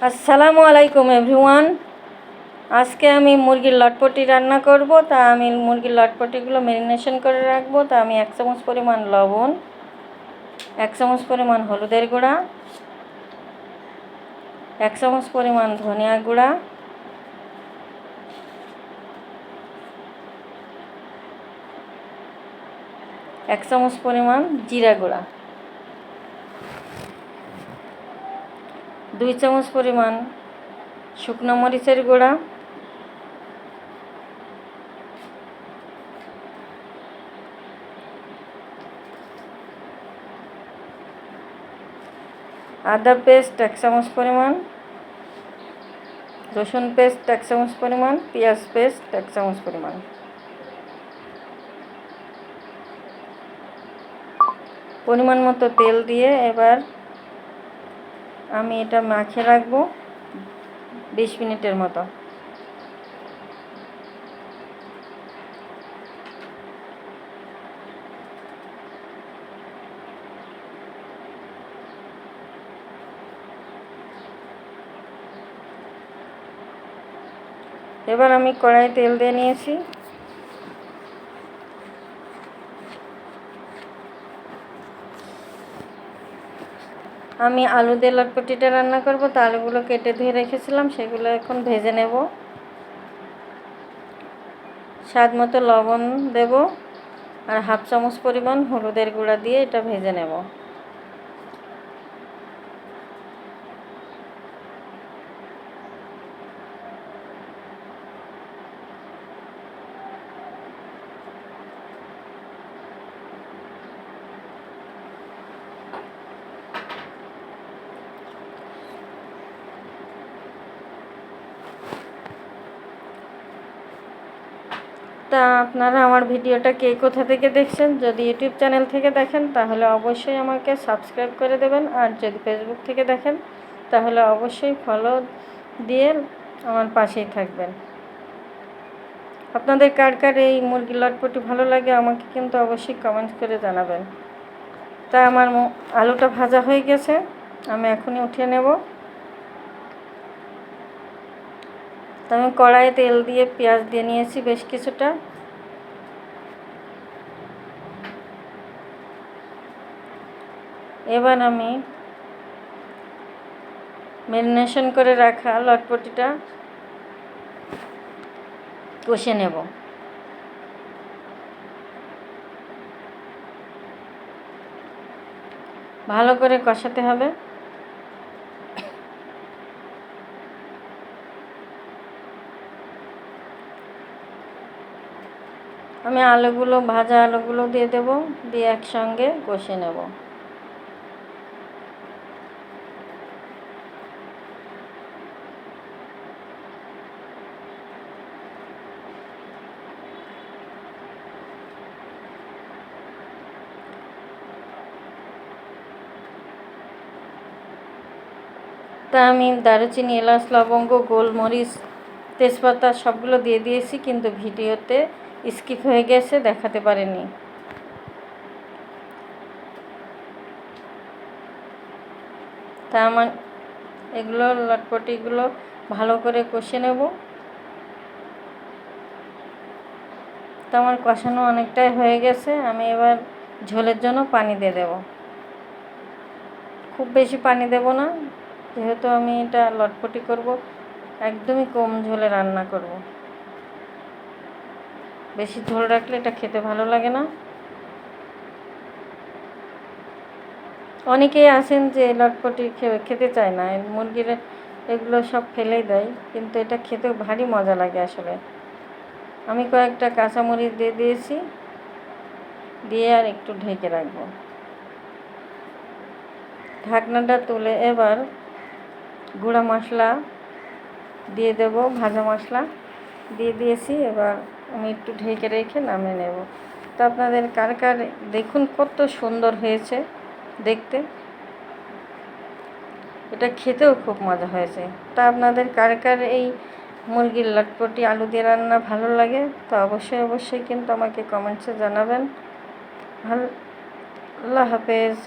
আসসালামু আলাইকুম এভরিওয়ান। আজকে আমি মুরগির লটপটি রান্না করব। তা আমি মুরগির লটপটিগুলো ম্যারিনেশন করে রাখবো। তা আমি 1 চামচ পরিমাণ লবণ, 1 চামচ পরিমাণ হলুদের গুঁড়া, 1 চামচ পরিমাণ ধনিয়া গুঁড়া, 1 চামচ পরিমাণ জিরা গুঁড়া, 2 চামচ পরিমাণ শুকনো মরিচের গুঁড়া, আদা পেস্ট 1 চামচ পরিমাণ, রসুন পেস্ট 1 চামচ পরিমাণ, পেঁয়াজ পেস্ট 1 চামচ পরিমাণ। পরিমাণ মতো তেল দিয়ে এবার আমি এটা মাখিয়ে রাখবো 20 মিনিটের মতো। এবার আমি কড়াই তেল দিয়ে নিয়েছি। আমি আলু দিয়ে লটপটিটা রান্না করব। তা আলুগুলো কেটে ধুয়ে রেখেছিলাম, সেগুলো এখন ভেজে নেব। স্বাদ মতো লবণ দেব আর 1/2 চামচ পরিমাণ হলুদের গুঁড়া দিয়ে এটা ভেজে নেব। তা আপনারা আমার ভিডিওটা কে কোথা থেকে দেখছেন? যদি ইউটিউব চ্যানেল থেকে দেখেন তাহলে অবশ্যই আমাকে সাবস্ক্রাইব করে দেবেন, আর যদি ফেসবুক থেকে দেখেন তাহলে অবশ্যই ফলো দিয়ে আমার পাশেই থাকবেন। আপনাদের কার কার এই মুরগির লটপটি ভালো লাগে আমাকে কিন্তু অবশ্যই কমেন্ট করে জানাবেন। তা আমার আলুটা ভাজা হয়ে গেছে, আমি এখনই উঠিয়ে নেব। তো আমি কড়াইয়ে তেল দিয়ে পেঁয়াজ দিয়ে নিয়েছি বেশ কিছুটা। এবার আমি ম্যারিনেশন করে রাখা লটপটিটা কষে নেব। ভালো করে কষাতে হবে। আমি ভাজা আলুগুলো দিয়ে দেব, দিয়ে একসঙ্গে কষে নেব। তা আমি দারুচিনি, এলাচ, লবঙ্গ, গোলমরিচ, তেজপাতা সবগুলো দিয়ে দিয়েছি, কিন্তু ভিডিওতে স্কিপ হয়ে গেছে, দেখাতে পারিনি। তা আমার এগুলো লটপটিগুলো ভালো করে কষে নেব। তো আমার কষানো অনেকটাই হয়ে গেছে, আমি এবার ঝোলের জন্য পানি দিয়ে দেব। খুব বেশি পানি দেব না, যেহেতু আমি এটা লটপটি করব, একদমই কম ঝোলে রান্না করব। বেশি ঝোল রাখলে এটা খেতে ভালো লাগে না। অনেকেই আছেন যে লটপটি খেতে চায় না, মুরগির এগুলো সব ফেলেই দেয়, কিন্তু এটা খেতে ভারী মজা লাগে আসলে। আমি কয়েকটা কাঁচামরিচ দিয়ে দিয়েছি, দিয়ে আর একটু ঢেকে রাখবো। ঢাকনাটা তুলে এবার গুঁড়া মশলা দিয়ে দেব, ভাজা মশলা দিয়ে দিয়েছি। এবার আমি একটু ঢেকে রেখে নামিয়ে নেব। তো আপনাদের কার কার দেখুন কত সুন্দর হয়েছে দেখতে, এটা খেতেও খুব মজা হয়েছে। তা আপনাদের কার কার এই মুরগির লটপটি আলু দিয়ে রান্না ভালো লাগে তো অবশ্যই কিন্তু আমাকে কমেন্টসে জানাবেন। আল্লাহ হাফেজ।